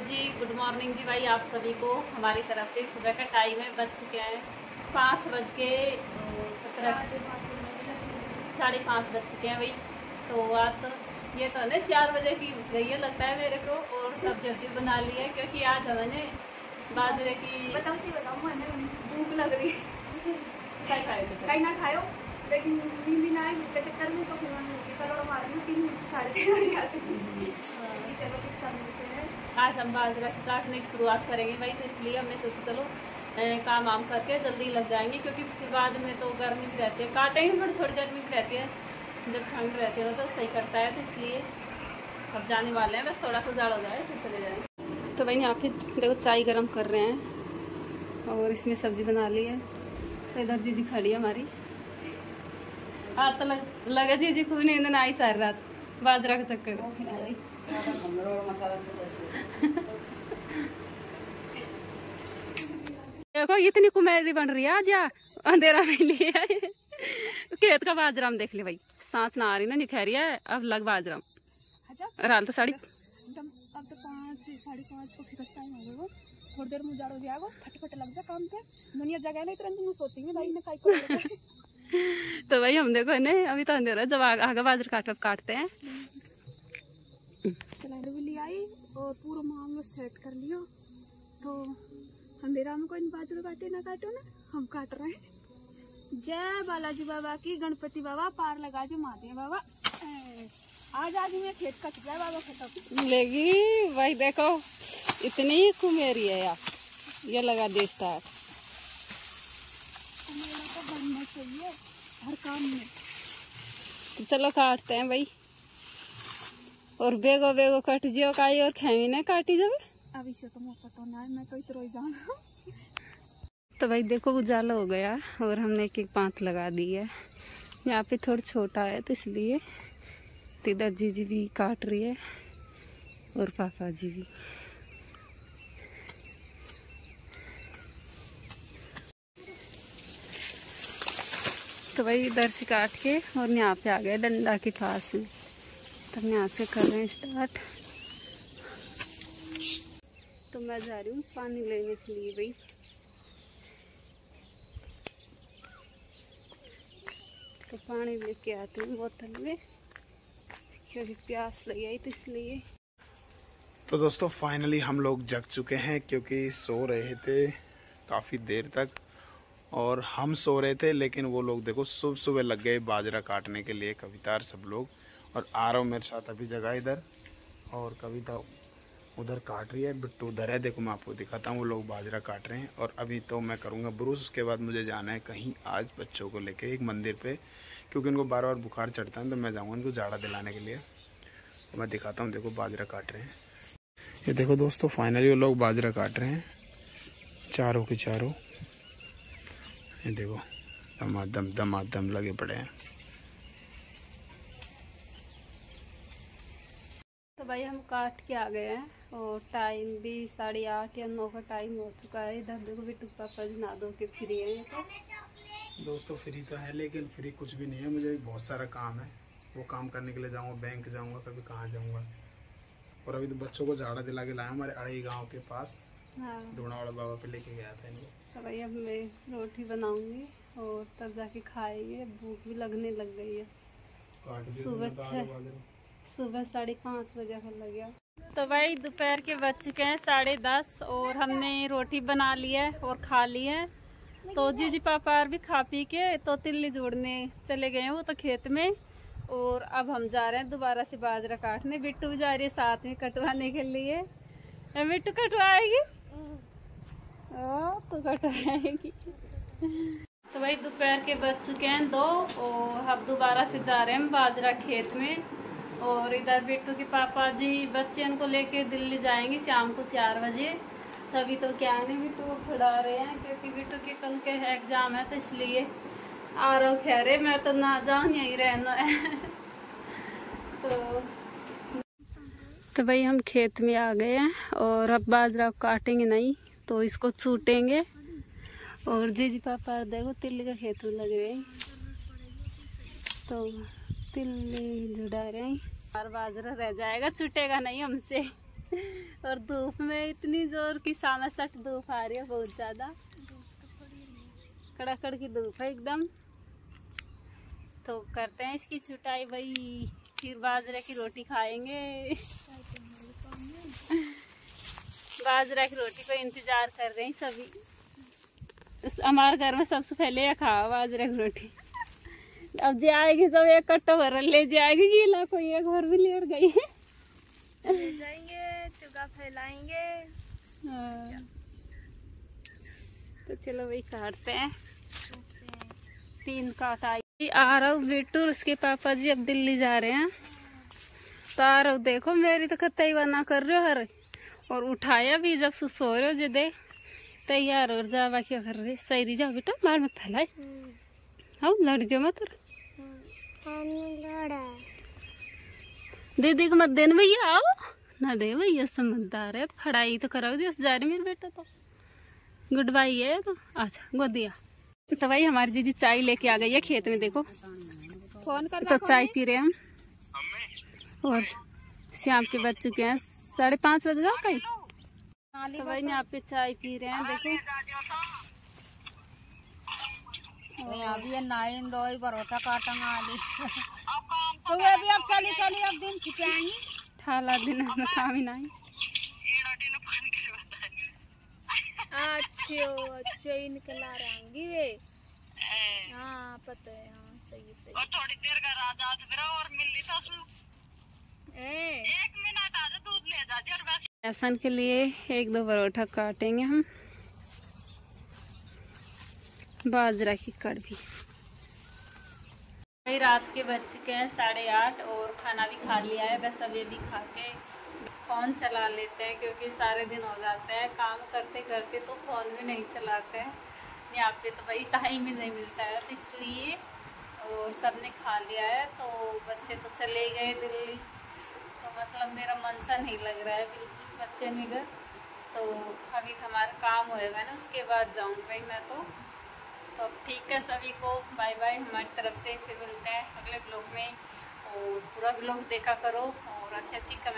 जी good morning जी भाई आप सभी को हमारी तरफ से। सुबह का टाइम है, बज चुके हैं 5:17 बज चुके हैं भाई। तो आज तो ये तो ना 4 बजे की उठ गई है लगता है मेरे को, और सब्जी बना ली है क्योंकि आज हमने बाजरे की बताओ मैंने भूख लग रही है। कहीं ना खाओ लेकिन नींद ना आए के चक्कर में तो फिर करोड़ मार में 3 साढ़े 3 बजे आ सकती। चलो कुछ कर लेते हैं। आज हम बाजरा काटने की शुरुआत करेंगे भाई, तो इसलिए हमने सोचा चलो काम वाम करके जल्दी लग जाएंगे, क्योंकि फिर बाद में तो गर्मी भी रहती है, काटेंगे पर थोड़ी गर्मी भी रहती है, जब ठंड रहती है तो सही करता है। तो इसलिए अब जाने वाले हैं, बस थोड़ा सा जाड़ हो जाए फिर चले जाएंगे। तो भाई यहाँ पे देखो चाय गरम कर रहे हैं और इसमें सब्जी बना ली है। तो इधर जीजी खड़ी है हमारी। आज तो लगा जीजी खूब नींद ना आई सारी रात बाजरा के चक्कर। देखो इतनी कुमेरी बन रही है आज, या अंधेरा में लिए खेत का बाजरा हम देख ले भाई, सांस ना आ रही ना निखरी है। अब लग बाजरा रात तो साड़ी अब तो 5 साढ़े 5 को फिर टाइम हो गया, थोड़ी देर में उजाड़ हो जाएगा, फटाफट लग जा काम पे। दुनिया जगह नहीं तुरंत मैं सोचेंगे भाई ने काई तो भाई हम देखो ने अभी तो अंधेरा, जब आगे बाजरा काटते हैं। सिलेंडर भी ले आई और पूरा मामला सेट कर लियो। तो अंधेरा में कोई बाजरा काटे ना काटो ना, हम काट रहे हैं। जय बालाजी बाबा की, गणपति बाबा पार लगा जो महादेव बाबा। आज मैं खेत कट जाए बाबा खत्म मिलेगी भाई। देखो इतनी कुमेरी है यार, ये लगा दे स्टार। तो बनना चाहिए हर काम में। तो चलो काटते हैं भाई, और बेगो बेगो कट जियो काई और खेमी ने काटी जब अभी से तो मुझे पता ना है, मैं तो इतना ही जाना। तो भाई देखो उजाला हो गया और हमने एक एक पांत लगा दी है। यहाँ पे थोड़ा छोटा है तो इसलिए। इधर जीजी भी काट रही है और पापा जी भी। तो भाई इधर से काट के और यहाँ पे आ गए डंडा के पास में, तब यहाँ से कर रहे हैं स्टार्ट। तो मैं जा रही हूँ पानी लेने के लिए भाई। तो पानी लेके आती हूँ बोतल में, क्योंकि प्यास लगी आई तो इसलिए। तो दोस्तों फाइनली हम लोग जग चुके हैं, क्योंकि सो रहे थे काफ़ी देर तक और हम सो रहे थे, लेकिन वो लोग देखो सुबह सुबह लग गए बाजरा काटने के लिए, कवितार सब लोग। और आरव मेरे साथ अभी जगह इधर, और कविता उधर काट रही है, बिट्टू उधर है। देखो मैं आपको दिखाता हूँ, वो लोग बाजरा काट रहे हैं। और अभी तो मैं करूँगा ब्रूस, उसके बाद मुझे जाना है कहीं आज बच्चों को लेके एक मंदिर पे, क्योंकि उनको बार बार बुखार चढ़ता है, तो मैं जाऊँगा उनको झाड़ा दिलाने के लिए। तो मैं दिखाता हूँ, देखो बाजरा काट रहे हैं। ये देखो दोस्तों फाइनली वो लोग बाजरा काट रहे हैं, चारों के चारों। ये देखो दमादम लगे पड़े हैं। तो भाई हम काट के आ गए हैं और टाइम भी 8:30 या 9 का टाइम हो चुका है। इधर देखो बिट्टू पापा जी नहा धो के फ्री है। तो दोस्तों फ्री तो है, लेकिन फ्री कुछ भी नहीं है, मुझे भी बहुत सारा काम है। वो काम करने के लिए जाऊंगा, बैंक जाऊंगा, कभी कहाँ जाऊंगा। और अभी तो बच्चों को झाड़ा दिला के लाया हमारे अड़ई गांव के पास। हाँ, धुनावाड़ा बाबा पे लेके गया था इनको। तो भाई अब मैं रोटी बनाऊंगी और तब जाके खाएंगे, भूख भी लगने लग गई है। सुबह 5:30 बजे लग गया। तो भाई दोपहर के बज चुके हैं 10:30 और हमने रोटी बना ली है और खा ली है। तो जीजी पापा भी खा पी के तो तिल्ली जोड़ने चले गए हैं वो तो खेत में। और अब हम जा रहे हैं दोबारा से बाजरा काटने। बिट्टू भी जा रही है साथ में कटवाने के लिए। बिट्टू कटवाएगी तो कटवाएगी। तो भाई दोपहर के बज चुके हैं 2 और अब दोबारा से जा रहे हैं बाजरा खेत में। और इधर बिट्टू के पापा जी बच्चे उनको लेके दिल्ली जाएंगे शाम को 4 बजे। तभी तो क्या है बिट्टू को खड़ा रहे हैं, क्योंकि बिट्टू के कल के एग्जाम है, तो इसलिए आ रहा हूँ। खैर मैं तो ना जाऊँ यहीं रहना है। तो भाई हम खेत में आ गए हैं और अब बाजरा काटेंगे नहीं, तो इसको छूटेंगे। और जीजी पापा देखो तिल्ली का खेत में लग रहे हैं, तो तिल्ली जुड़ा रहे हैं। और बाजरा रह जाएगा, छूटेगा नहीं हमसे। और धूप में इतनी जोर की सामसक धूप आ रही है, बहुत ज्यादा कड़ाकड़ की धूप है एकदम। तो करते हैं इसकी छुटाई भाई, फिर बाजरे की रोटी खाएंगे। बाजरा की रोटी को इंतजार कर रहे हैं सभी। हमारे घर में सबसे पहले ये खा बाजरा की रोटी। अब जाएगी जब एक कट्टा भर ले जाएगी, गीला कोई एक भर भी ले गई है, ले जाएंगे, चुगा फैलाएंगे। हाँ। तो चलो वही काटते हैं। 3 काट आई। आ रहा हूँ बिट्टू, उसके पापा जी अब दिल्ली जा रहे हैं। तो आ रहा हूँ, देखो मेरी तो कतई वरना कर रहे हो हर, और उठाया भी जब सो रहे हो जे दे तैयार और जावा क्या कर रहे। सही जाओ बेटा, बाल मत फैलाए। हाँ लड़ जाओ मत। दीदी को मत देना भैया, आओ ना दे भैया, समझदार है। तो फड़ाई तो कराओ दी जा रही मेरे बेटा, तो गुड बाई है। तो अच्छा गोदिया। तो भाई हमारी जीजी चाय लेके आ गई है खेत में, देखो फोन कर। तो चाय पी रहे हैं हम, और शाम के बज चुके हैं 5:30 बज गया कहीं। तो भाई यहाँ पे चाय पी रहे हैं, देखो अभी ये नाइन दो परोठा काटेंगे आदि। तो वे भी अब चली अब दिन छिपाएंगी। ठाला दिन में काम ही नहीं। अच्छे ही निकल आ रहेंगी वे। हाँ पता है, हाँ सही सही। और थोड़ी देर का राजा और मिली था 1 मिनट आज दूध ले जाती और बस। लहसुन के लिए 1-2 परोठा काटेंगे हम। बाजरा की कड़वी। भाई रात के बज चुके हैं 8:30 और खाना भी खा लिया है। बस अभी भी खा के फ़ोन चला लेते हैं, क्योंकि सारे दिन हो जाते हैं काम करते करते, तो फ़ोन भी नहीं चलाते हैं यहाँ पे। तो भाई टाइम ही नहीं मिलता है, तो इसलिए। और सबने खा लिया है, तो बच्चे तो चले गए दिल्ली। तो मतलब मेरा मन सा नहीं लग रहा है बिल्कुल बच्चे नहीं गए। तो अभी हमारा काम होएगा ना, उसके बाद जाऊँगी भाई मैं तो अब ठीक है। सभी को बाय बाय हमारी तरफ से। फिर मिलते हैं अगले ब्लॉग में, और पूरा ब्लॉग देखा करो और अच्छी कमेंट